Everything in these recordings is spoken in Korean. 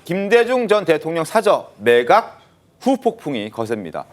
김대중 전 대통령 사저 매각 후폭풍이 거셉니다.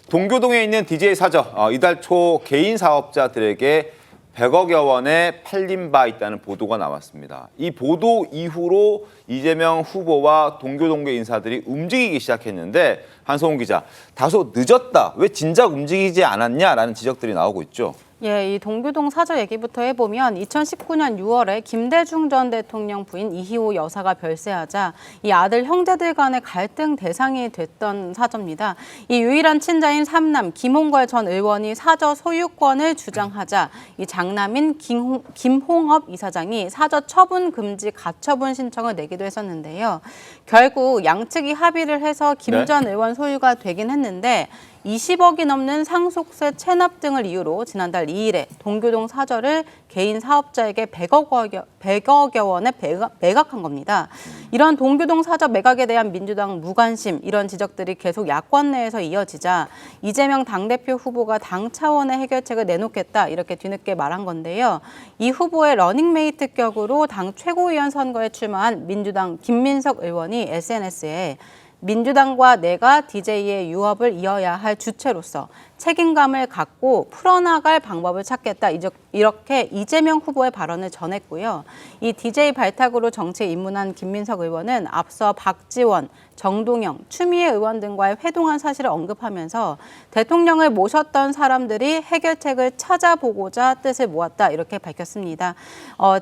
동교동에 있는 DJ 사저, 이달 초 개인 사업자들에게 100억여 원에 팔린 바 있다는 보도가 나왔습니다. 이 보도 이후로 이재명 후보와 동교동계 인사들이 움직이기 시작했는데 한성훈 기자, 다소 늦었다, 왜 진작 움직이지 않았냐라는 지적들이 나오고 있죠. 예, 이 동교동 사저 얘기부터 해보면 2019년 6월에 김대중 전 대통령 부인 이희호 여사가 별세하자 이 아들 형제들 간의 갈등 대상이 됐던 사저입니다. 이 유일한 친자인 삼남 김홍걸 전 의원이 사저 소유권을 주장하자 이 장남인 김홍업 이사장이 사저 처분 금지 가처분 신청을 내기도 했었는데요. 결국 양측이 합의를 해서 김 전 의원 소유가 되긴 했는데 20억이 넘는 상속세 체납 등을 이유로 지난달 2일에 동교동 사저를 개인 사업자에게 100억여 원에 매각한 겁니다. 이런 동교동 사저 매각에 대한 민주당 무관심, 이런 지적들이 계속 야권 내에서 이어지자 이재명 당대표 후보가 당 차원의 해결책을 내놓겠다, 이렇게 뒤늦게 말한 건데요. 이 후보의 러닝메이트 격으로 당 최고위원 선거에 출마한 민주당 김민석 의원이 SNS에 민주당과 내가 DJ의 유업을 이어야 할 주체로서 책임감을 갖고 풀어나갈 방법을 찾겠다, 이렇게 이재명 후보의 발언을 전했고요. 이 DJ 발탁으로 정치에 입문한 김민석 의원은 앞서 박지원, 정동영, 추미애 의원 등과의 회동한 사실을 언급하면서 대통령을 모셨던 사람들이 해결책을 찾아보고자 뜻을 모았다, 이렇게 밝혔습니다.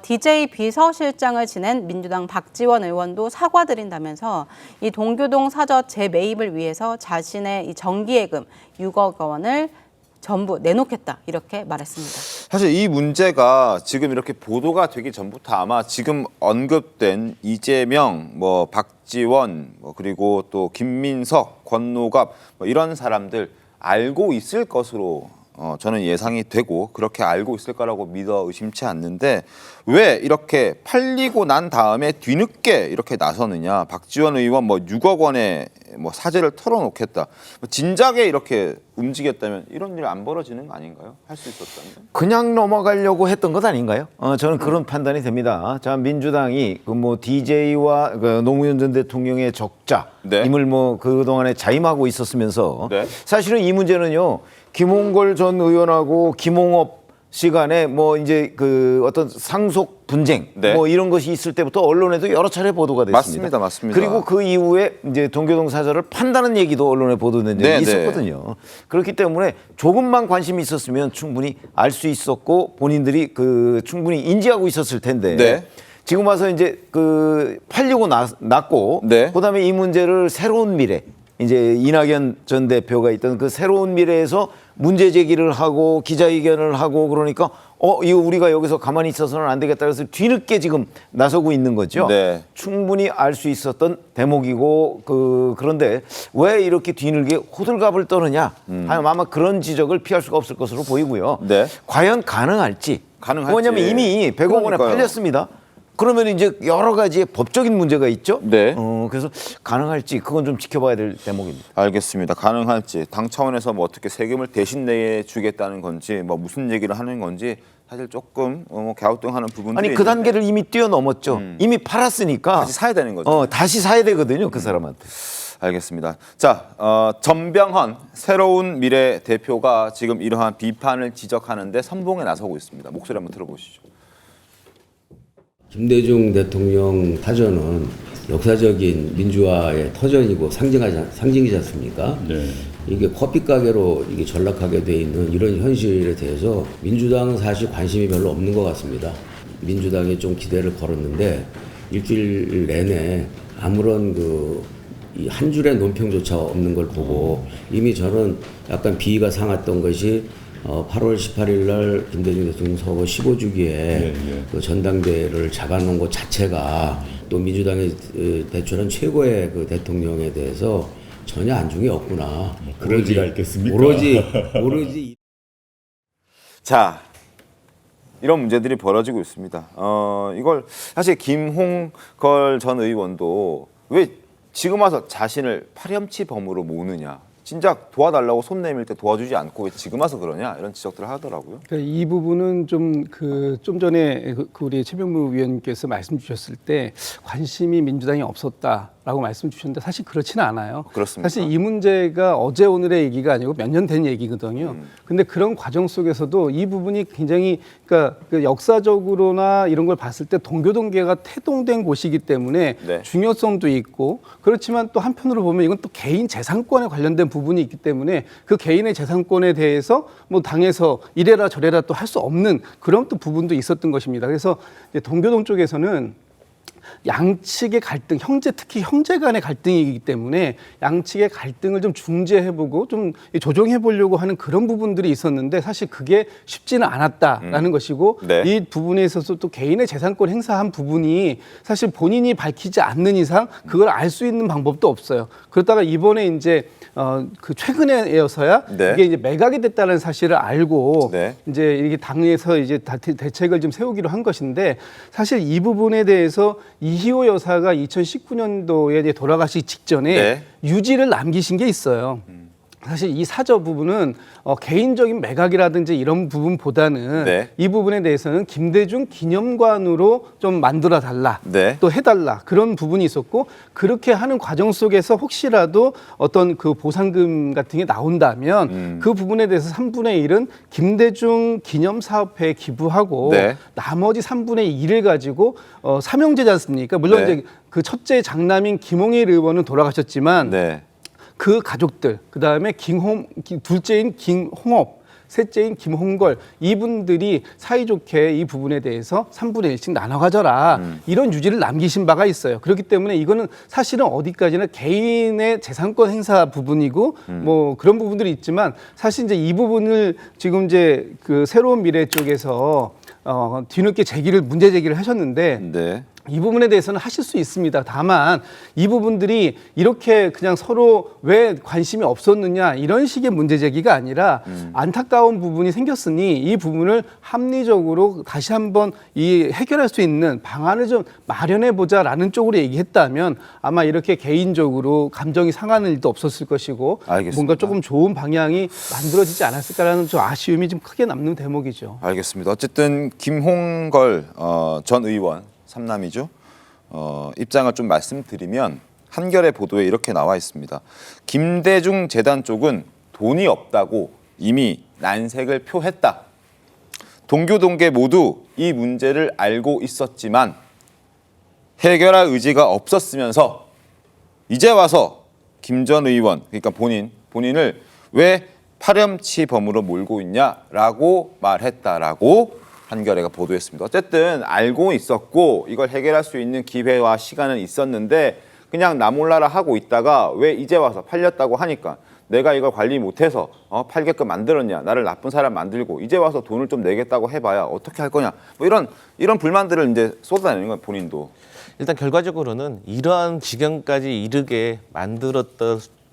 DJ 비서실장을 지낸 민주당 박지원 의원도 사과드린다면서 이 동교동 사저 재매입을 위해서 자신의 이 정기예금 6억 원을 전부 내놓겠다, 이렇게 말했습니다. 사실 이 문제가 지금 이렇게 보도가 되기 전부터 아마 지금 언급된 이재명, 박지원, 그리고 또 김민석, 권노갑 이런 사람들 알고 있을 것으로 저는 예상이 되고 그렇게 알고 있을 거라고 믿어 의심치 않는데 왜 이렇게 팔리고 난 다음에 뒤늦게 이렇게 나서느냐. 박지원 의원 6억 원의 사재를 털어놓겠다. 진작에 이렇게 움직였다면 이런 일 안 벌어지는 거 아닌가요? 할 수 있었다면. 그냥 넘어가려고 했던 것 아닌가요? 저는 그런 판단이 됩니다. 자, 민주당이 DJ와 노무현 전 대통령의 적자, 네. 임을 그동안에 자임하고 있었으면서 네. 사실은 이 문제는요, 김홍걸 전 의원하고 김홍업 시간에 이제 어떤 상속 분쟁 네. 이런 것이 있을 때부터 언론에도 여러 차례 보도가 됐습니다. 맞습니다. 그리고 그 이후에 이제 동교동 사저를 판다는 얘기도 언론에 보도된 적이 있었거든요. 그렇기 때문에 조금만 관심이 있었으면 충분히 알 수 있었고 본인들이 충분히 인지하고 있었을 텐데. 네. 지금 와서 이제 팔리고 났고 네. 그다음에 이 문제를 새로운 미래, 이제 이낙연 전 대표가 있던 그 새로운 미래에서 문제 제기를 하고 기자회견을 하고 그러니까 이거 우리가 여기서 가만히 있어서는 안 되겠다 그래서 뒤늦게 지금 나서고 있는 거죠. 네. 충분히 알 수 있었던 대목이고 그런데 왜 이렇게 뒤늦게 호들갑을 떠느냐 아마 그런 지적을 피할 수가 없을 것으로 보이고요. 네. 과연 가능할지. 가능할지. 왜냐하면 이미 100억 원에 팔렸습니다. 그러면 이제 여러 가지의 법적인 문제가 있죠. 네. 그래서 가능할지 그건 좀 지켜봐야 될 대목입니다. 알겠습니다. 가능할지 당 차원에서 내어서 세금을 대신 내주겠다는 건지 무슨 얘기를 하는 건지 사실 조금 갸우뚱하는 부분들이 아니 그 단계를 이미 뛰어넘었죠. 이미 팔았으니까 다시 사야 되는 거죠. 다시 사야 되거든요. 그 사람한테. 알겠습니다. 자, 전병헌 새로운 미래 대표가 지금 이러한 비판을 지적하는데 선봉에 나서고 있습니다. 목소리 한번 들어보시죠. 김대중 대통령 타전은 역사적인 민주화의 터전이고 상징이지 않습니까? 네. 이게 커피 가게로 이게 전락하게 돼 있는 이런 현실에 대해서 민주당은 사실 관심이 별로 없는 것 같습니다. 민주당이 좀 기대를 걸었는데 일주일 내내 아무런 이 한 줄의 논평조차 없는 걸 보고 이미 저는 약간 비위가 상했던 것이 8월 18일 날 김대중 대통령 서거 15주기에 그 전당대회를 잡아놓은 것 자체가 또 민주당이 대출한 최고의 대통령에 대해서 전혀 안중이 없구나. 오로지 알겠습니까? 오로지. 자, 이런 문제들이 벌어지고 있습니다. 이걸 사실 김홍걸 전 의원도 왜 지금 와서 자신을 파렴치범으로 모으느냐. 진작 도와달라고 손 내밀 때 도와주지 않고 왜 지금 와서 그러냐 이런 지적들을 하더라고요. 그러니까 이 부분은 좀 전에 우리 최병무 위원께서 말씀 주셨을 때 관심이 민주당이 없었다 라고 말씀 주셨는데 사실 그렇지는 않아요. 그렇습니까? 사실 이 문제가 어제 오늘의 얘기가 아니고 몇 년 된 얘기거든요. 근데 그런 과정 속에서도 이 부분이 굉장히 그러니까 그 역사적으로나 이런 걸 봤을 때 동교동계가 태동된 곳이기 때문에 네. 중요성도 있고 그렇지만 또 한편으로 보면 이건 또 개인 재산권에 관련된 부분이 있기 때문에 그 개인의 재산권에 대해서 뭐 당에서 이래라 저래라 또 할 수 없는 그런 또 부분도 있었던 것입니다. 그래서 이제 동교동 쪽에서는 양측의 갈등, 특히 형제 간의 갈등이기 때문에 양측의 갈등을 좀 중재해보고 좀 조정해보려고 하는 그런 부분들이 있었는데 사실 그게 쉽지는 않았다라는 것이고 네. 이 부분에 있어서 또 개인의 재산권 행사한 부분이 사실 본인이 밝히지 않는 이상 그걸 알 수 있는 방법도 없어요. 그러다가 이번에 이제 그 최근에여서야 네. 이게 이제 매각이 됐다는 사실을 알고 네. 이제 이게 당에서 이제 대책을 좀 세우기로 한 것인데 사실 이 부분에 대해서 이희호 여사가 2019년도에 이제 돌아가시기 직전에 네. 유지를 남기신 게 있어요. 사실 이 사저 부분은 개인적인 매각이라든지 이런 부분보다는 네. 이 부분에 대해서는 김대중 기념관으로 좀 만들어 달라, 네. 또 해달라 그런 부분이 있었고 그렇게 하는 과정 속에서 혹시라도 어떤 그 보상금 같은 게 나온다면 그 부분에 대해서 3분의 1은 김대중 기념사업회에 기부하고 네. 나머지 3분의 2를 가지고 삼형제지 않습니까? 물론 네. 이제 그 첫째 장남인 김홍일 의원은 돌아가셨지만 네. 그 가족들, 그 다음에 둘째인 김홍업, 셋째인 김홍걸 이분들이 사이좋게 이 부분에 대해서 3분의 1씩 나눠 가져라 이런 유지를 남기신 바가 있어요. 그렇기 때문에 이거는 사실은 어디까지나 개인의 재산권 행사 부분이고 뭐 그런 부분들이 있지만 사실 이제 이 부분을 지금 이제 그 새로운 미래 쪽에서 뒤늦게 문제 제기를 하셨는데 네. 이 부분에 대해서는 하실 수 있습니다. 다만 이 부분들이 이렇게 그냥 서로 왜 관심이 없었느냐 이런 식의 문제 제기가 아니라 안타까운 부분이 생겼으니 이 부분을 합리적으로 다시 한번 이 해결할 수 있는 방안을 좀 마련해 보자라는 쪽으로 얘기했다면 아마 이렇게 개인적으로 감정이 상하는 일도 없었을 것이고 알겠습니다. 뭔가 조금 좋은 방향이 만들어지지 않았을까라는 좀 아쉬움이 좀 크게 남는 대목이죠. 알겠습니다. 어쨌든 김홍걸 전 의원 3남이죠. 입장을 좀 말씀드리면 한겨레 보도에 이렇게 나와 있습니다. 김대중 재단 쪽은 돈이 없다고 이미 난색을 표했다. 동교동계 모두 이 문제를 알고 있었지만 해결할 의지가 없었으면서 이제 와서 김 전 의원, 그러니까 본인을 왜 파렴치범으로 몰고 있냐라고 말했다라고 한겨레가 보도했습니다. 어쨌든 알고 있었고 이걸 해결할 수 있는 기회와 시간은 있었는데 그냥 나 몰라라 하고 있다가 왜 이제 와서 팔렸다고 하니까 내가 이걸 관리 못해서 팔게끔 만들었냐, 나를 나쁜 사람 만들고 이제 와서 돈을 좀 내겠다고 해봐야 어떻게 할 거냐, 뭐 이런 불만들을 이제 쏟아내는 건 본인도. 일단 결과적으로는 이러한 지경까지 이르게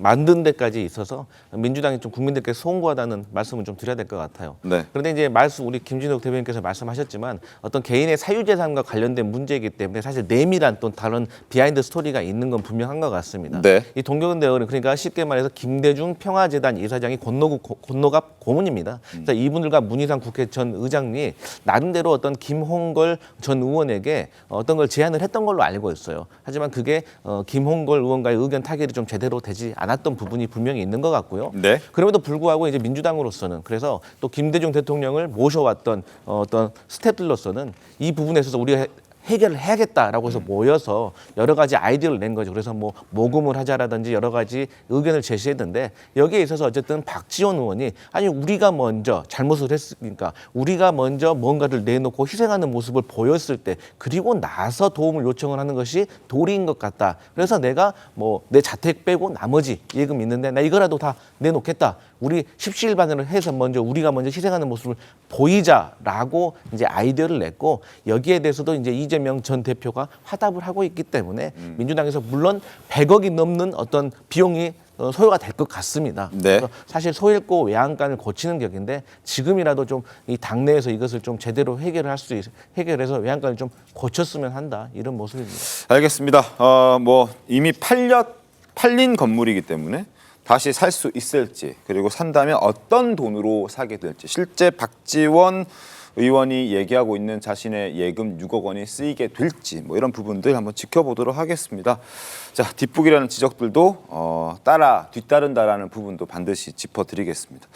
만든 데까지 있어서 민주당이 좀 국민들께 송구하다는 말씀을 좀 드려야 될 것 같아요. 네. 그런데 이제 우리 김진욱 대변인께서 말씀하셨지만 어떤 개인의 사유재산과 관련된 문제이기 때문에 사실 내밀한 또 다른 비하인드 스토리가 있는 건 분명한 것 같습니다. 네. 이 동교동 대원은 그러니까 쉽게 말해서 김대중 평화재단 이사장이 권노갑 고문입니다. 그래서 이분들과 문희상 국회 전 의장이 나름대로 어떤 김홍걸 전 의원에게 어떤 걸 제안을 했던 걸로 알고 있어요. 하지만 그게 김홍걸 의원과의 의견 타결이 좀 제대로 되지 않았던 부분이 분명히 있는 것 같고요. 네. 그럼에도 불구하고 이제 민주당으로서는 그래서 또 김대중 대통령을 모셔왔던 어떤 스태프들로서는 이 부분에 있어서 우리가 해결을 해야겠다라고 해서 모여서 여러 가지 아이디어를 낸 거죠. 그래서 뭐 모금을 하자라든지 여러 가지 의견을 제시했는데 여기에 있어서 어쨌든 박지원 의원이 아니 우리가 먼저 잘못을 했으니까 우리가 먼저 뭔가를 내놓고 희생하는 모습을 보였을 때 그리고 나서 도움을 요청을 하는 것이 도리인 것 같다. 그래서 내가 뭐 내 자택 빼고 나머지 예금 있는데 나 이거라도 다 내놓겠다. 우리 십시일반으로 해서 우리가 먼저 희생하는 모습을 보이자라고 이제 아이디어를 냈고 여기에 대해서도 이제 이재명 전 대표가 화답을 하고 있기 때문에 민주당에서 물론 100억이 넘는 어떤 비용이 소요가 될 것 같습니다. 네. 그래서 사실 소잃고 외양간을 고치는 격인데 지금이라도 좀 이 당내에서 이것을 좀 제대로 해결해서 외양간을 좀 고쳤으면 한다 이런 모습입니다. 알겠습니다. 뭐 이미 팔린 건물이기 때문에 다시 살 수 있을지 그리고 산다면 어떤 돈으로 사게 될지 실제 박지원 의원이 얘기하고 있는 자신의 예금 6억 원이 쓰이게 될지 뭐 이런 부분들 한번 지켜보도록 하겠습니다. 자, 뒷북이라는 지적들도 뒤따른다라는 부분도 반드시 짚어드리겠습니다.